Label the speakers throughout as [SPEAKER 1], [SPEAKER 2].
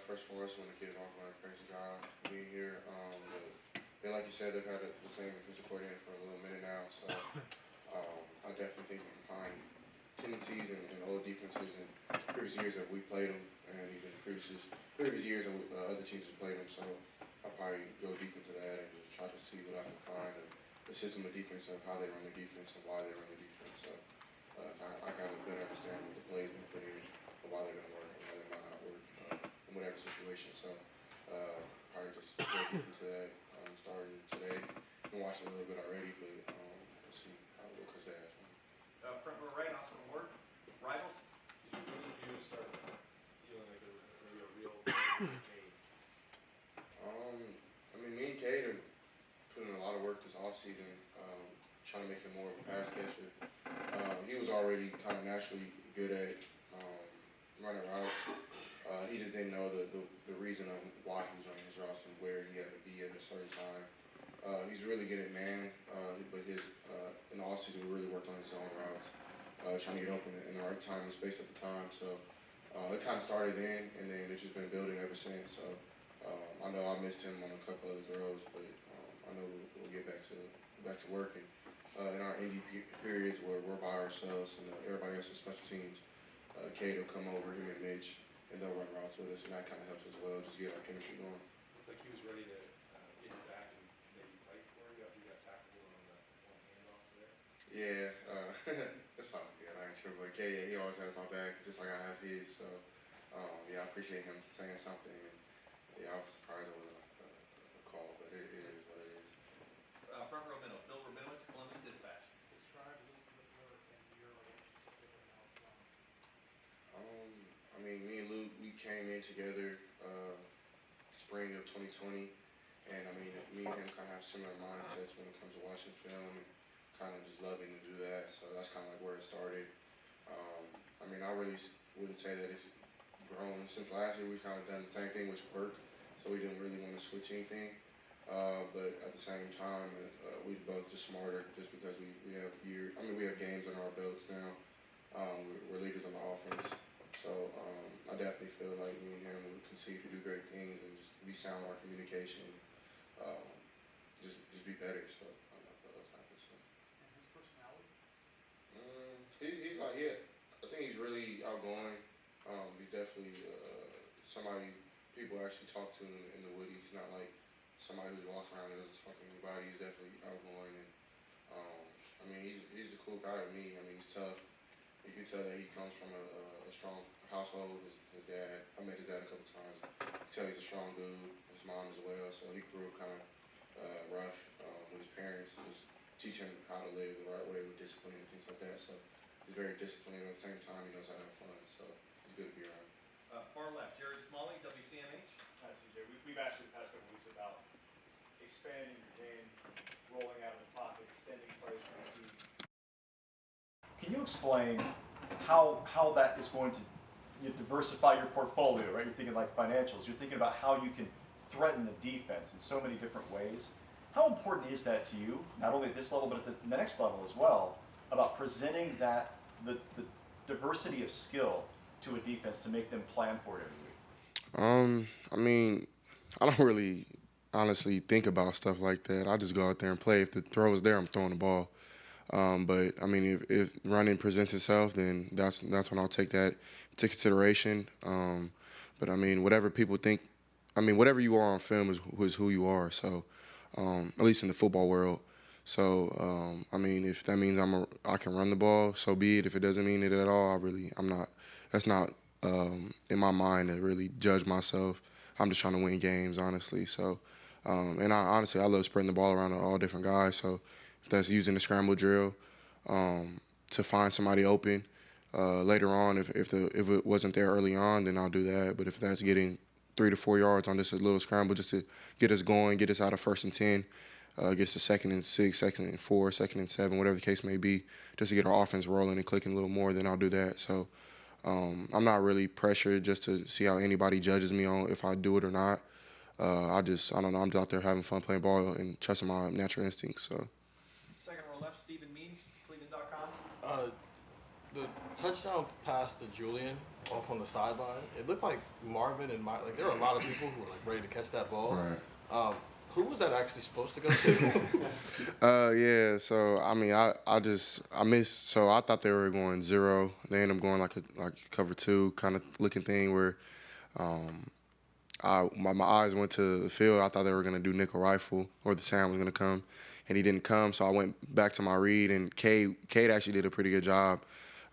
[SPEAKER 1] first and foremost, want to give all my praise to God for being here. Like you said, they've had the same defensive coordinator for a little minute now, so I definitely think you can find tendencies in old defenses in previous years that we played them, and even previous years that other teams have played them. So I'll probably go deep into that and just try to see what I can find of the system of defense, of how they run the defense, and why they run the defense. So I kind of better understand what the plays we put in, and why they're going to work, and why they might not work in whatever situation. So probably just go deep into that. Starting today, I've been watching a little bit already, but we'll see how it goes there.
[SPEAKER 2] Front row right, Austin Ward, rivals.
[SPEAKER 3] When did you start feeling like it was maybe a real game?
[SPEAKER 1] I mean, me and Cade have put in a lot of work this offseason, trying to make him more of a pass catcher. He was already kind of naturally good at running routes. He just didn't know the reason of why he was running his routes and where he had to be at a certain time. He's really good at man, but in the offseason we really worked on his zone routes, trying to get open in the right time and space at the time. So it kind of started then, and then it's just been building ever since. So I know I missed him on a couple other throws, but I know we'll get back to working. In our indie periods where we're by ourselves and everybody else is special teams, Cade will come over, him and Mitch, and they'll run routes with us, and that kind of helps as well, just get our chemistry going.
[SPEAKER 3] Looked like he was ready to get you back and maybe fight for you after you got tackled on the one handoff there.
[SPEAKER 1] Yeah, that's all good. I ain't sure, but Cade, he always has my back, just like I have his. So, yeah, I appreciate him saying something. And yeah, I was surprised it wasn't a call, but it is what it is.
[SPEAKER 2] Front row middle, Bill Rabinowitz, Columbus Dispatch.
[SPEAKER 4] Describe a little bit more and your relationship with him, how it's gone.
[SPEAKER 1] I mean, me and Luke, we came in together spring of 2020, and I mean, me and him kind of have similar mindsets when it comes to watching film and kind of just loving to do that. So that's kind of like where it started. I mean, I really wouldn't say that it's grown since last year. We've kind of done the same thing, which worked, so we didn't really want to switch anything. But at the same time, we both just smarter just because we have we have games on our belts now. We're leaders on the offense. So I definitely feel like me and him will continue to do great things and just be sound in our communication, just be better. So I don't know what else happens. So.
[SPEAKER 4] And his personality?
[SPEAKER 1] He's like I think he's really outgoing. He's definitely somebody people actually talk to in the Woody. He's not like somebody who walks around and doesn't talk to anybody. He's definitely outgoing, and I mean he's a cool guy to me. I mean he's tough. You can tell that he comes from a strong household. His dad, I met his dad a couple times. You can tell he's a strong dude. His mom as well. So he grew up kind of rough with his parents, just teach him how to live the right way with discipline and things like that. So he's very disciplined. At the same time, he knows how to have fun. So he's good to be around.
[SPEAKER 2] Far left, Jared Smalley, WCMH.
[SPEAKER 5] Hi, CJ. We've asked you the past couple weeks about expanding your game, rolling out of the pocket, extending plays from the team. Can you explain how that is going to diversify your portfolio, right? You're thinking like financials. You're thinking about how you can threaten the defense in so many different ways. How important is that to you, not only at this level, but at the next level as well, about presenting the diversity of skill to a defense to make them plan for it every week?
[SPEAKER 1] I mean, I don't really honestly think about stuff like that. I just go out there and play. If the throw is there, I'm throwing the ball. But I mean, if running presents itself, then that's when I'll take that into consideration. But I mean, whatever people think, I mean, whatever you are on film is who you are. So, at least in the football world. So, I mean, if that means I can run the ball, so be it. If it doesn't mean it at all, I'm not. That's not in my mind to really judge myself. I'm just trying to win games, honestly. So, and I love spreading the ball around to all different guys. So. That's using the scramble drill to find somebody open. Later on, if it wasn't there early on, then I'll do that. But if that's getting 3 to 4 yards on just a little scramble just to get us going, get us out of 1st and 10, get us to 2nd and 6, 2nd and 4, 2nd and 7, whatever the case may be, just to get our offense rolling and clicking a little more, then I'll do that. So I'm not really pressured just to see how anybody judges me on if I do it or not. I don't know, I'm just out there having fun playing ball and trusting my natural instincts. So.
[SPEAKER 2] Second row left, Stephen Means, Cleveland.com.
[SPEAKER 6] the touchdown pass to Julian off on the sideline, it looked like Marvin and there were a lot of people who were like ready to catch that ball.
[SPEAKER 1] Right.
[SPEAKER 6] Who was that actually supposed to go to?
[SPEAKER 1] Yeah. So I mean, I missed. So I thought they were going zero. They ended up going like cover two kind of looking thing where, my eyes went to the field. I thought they were gonna do nickel rifle or the Sam was gonna come, and he didn't come. So I went back to my read, and Cade actually did a pretty good job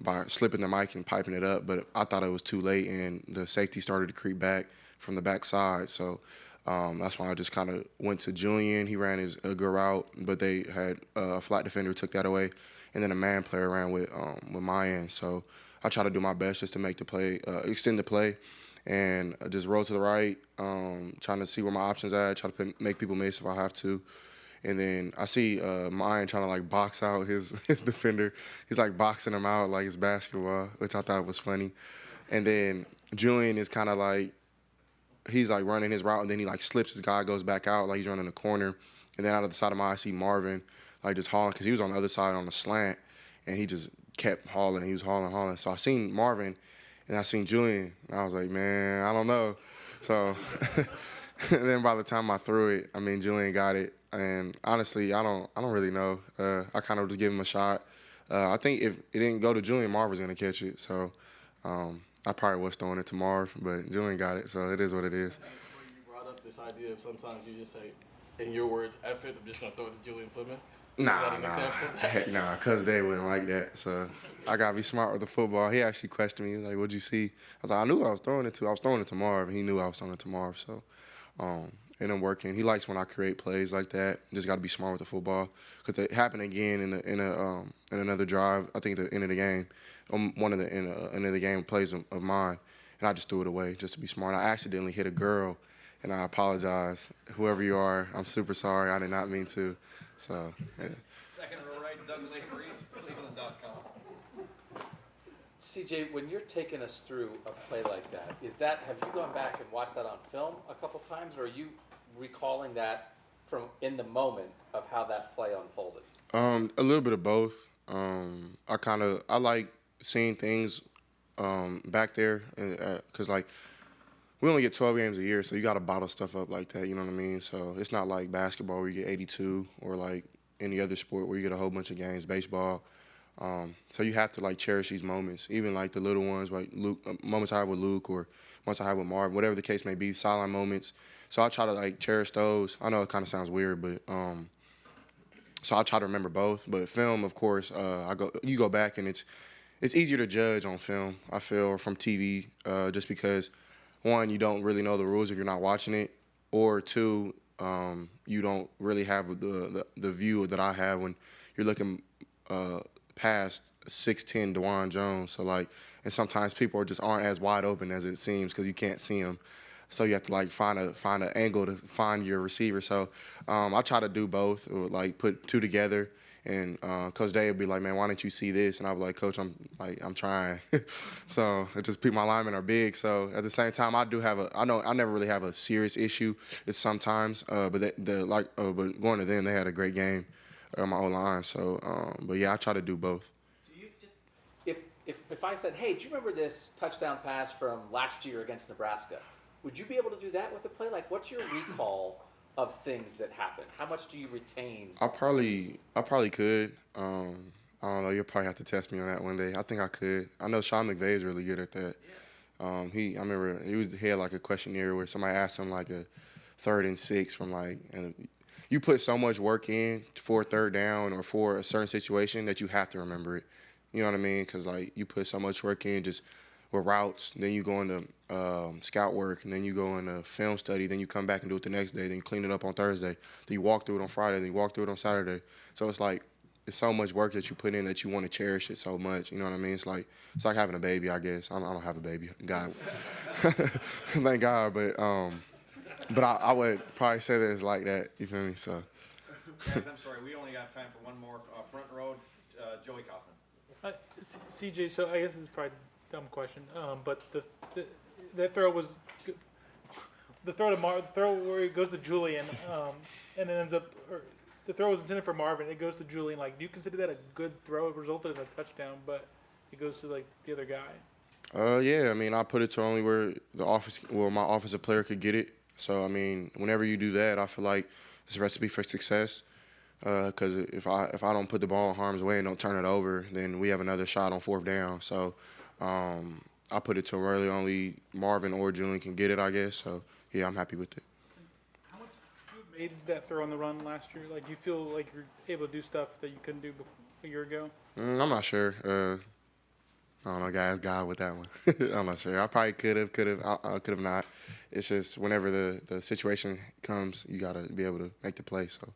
[SPEAKER 1] by slipping the mic and piping it up. But I thought it was too late, and the safety started to creep back from the backside. So that's why I just kind of went to Julian. He ran a good route, but they had a flat defender took that away, and then a man player ran with my end. So I try to do my best just to make the play, extend the play, and just roll to the right, trying to see where my options at, try to make people miss if I have to. And then I see Mayan trying to like box out his defender. He's like boxing him out like it's basketball, which I thought was funny. And then Julian is kind of like, he's like running his route, and then he like slips his guy, goes back out like he's running the corner. And then out of the side of my eye, I see Marvin like just hauling, because he was on the other side on the slant, and he just kept hauling. He was hauling. So I seen Marvin, and I seen Julian, and I was like, man, I don't know. So and then by the time I threw it, I mean, Julian got it. And honestly, I don't really know. I kind of just give him a shot. I think if it didn't go to Julian, Marv was gonna catch it. So I probably was throwing it to Marv, but Julian got it. So it is what it is.
[SPEAKER 6] You brought up this idea of sometimes you just say, in your words, F it, I'm just gonna throw it to Julian Fleming.
[SPEAKER 1] Heck nah, cause they wouldn't like that. So I gotta be smart with the football. He actually questioned me. He was like, "What'd you see?" I was like, "I knew I was throwing it to. I was throwing it to Marv, and he knew I was throwing it to Marv." So it ended up working. He likes when I create plays like that. Just got to be smart with the football, because it happened again in another drive. I think the end of the game, one of the end of the game plays of mine, and I just threw it away just to be smart. I accidentally hit a girl, and I apologize, whoever you are. I'm super sorry. I did not mean to. So. Yeah.
[SPEAKER 2] Second row right, Doug Reese, Cleveland.com.
[SPEAKER 7] CJ, when you're taking us through a play like that, have you gone back and watched that on film a couple times, or are you recalling that from in the moment of how that play unfolded?
[SPEAKER 1] A little bit of both. I like seeing things back there, because like we only get 12 games a year, so you got to bottle stuff up like that. You know what I mean? So it's not like basketball where you get 82, or like any other sport where you get a whole bunch of games. Baseball. So you have to like cherish these moments, even like the little ones, like moments I have with Luke, or moments I have with Marv, whatever the case may be, sideline moments. So I try to like cherish those. I know it kind of sounds weird, but so I try to remember both. But film, of course, you go back, and it's easier to judge on film, I feel, or from TV, just because one, you don't really know the rules if you're not watching it, or two, you don't really have the view that I have when you're looking past 6'10" DeJuan Jones. So like, and sometimes people just aren't as wide open as it seems because you can't see them. So you have to like find an angle to find your receiver. So I try to do both, or like put two together. And Coach Day would be like, "Man, why don't you see this?" And I'd be like, "Coach, I'm trying." So it just my linemen are big. So at the same time, I never really have a serious issue. It's sometimes, but but going to them, they had a great game on my O-line. So, but yeah, I try to do both.
[SPEAKER 7] Do you just if I said, "Hey, do you remember this touchdown pass from last year against Nebraska?" Would you be able to do that with a play? Like, what's your recall of things that happen? How much do you retain?
[SPEAKER 1] I probably could. I don't know. You'll probably have to test me on that one day. I think I could. I know Sean McVay is really good at that. I remember he had like a questionnaire where somebody asked him like a 3rd and 6 from like, and you put so much work in for a third down or for a certain situation that you have to remember it. You know what I mean? Because like you put so much work in just with routes, then you go into scout work, and then you go into film study, then you come back and do it the next day, then you clean it up on Thursday, then you walk through it on Friday, then you walk through it on Saturday. So it's like it's so much work that you put in that you want to cherish it so much. You know what I mean? It's like having a baby, I guess. I don't have a baby, God, thank God, but I would probably say that it's like that. You feel me? So.
[SPEAKER 2] Guys, I'm sorry, we only got time for one more. Front row, Joey Kaufman.
[SPEAKER 4] CJ, so I guess this is probably a dumb question, but that throw was the throw where it goes to Julian, and it ends up, or the throw was intended for Marvin. It goes to Julian. Like, do you consider that a good throw? It resulted in a touchdown, but it goes to like the other guy?
[SPEAKER 1] Yeah, I mean, I put it to only where my offensive player could get it. So, I mean, whenever you do that, I feel like it's a recipe for success. Because if I don't put the ball in harm's way and don't turn it over, then we have another shot on 4th down. So, I put it to where really only Marvin or Julian can get it, I guess. So, yeah, I'm happy with it.
[SPEAKER 4] How much did you made that throw on the run last year? Like, do you feel like you're able to do stuff that you couldn't do a year ago?
[SPEAKER 1] I'm not sure. I don't know, guys. God with that one. I'm not sure. I probably could have not. It's just whenever the situation comes, you gotta be able to make the play. So.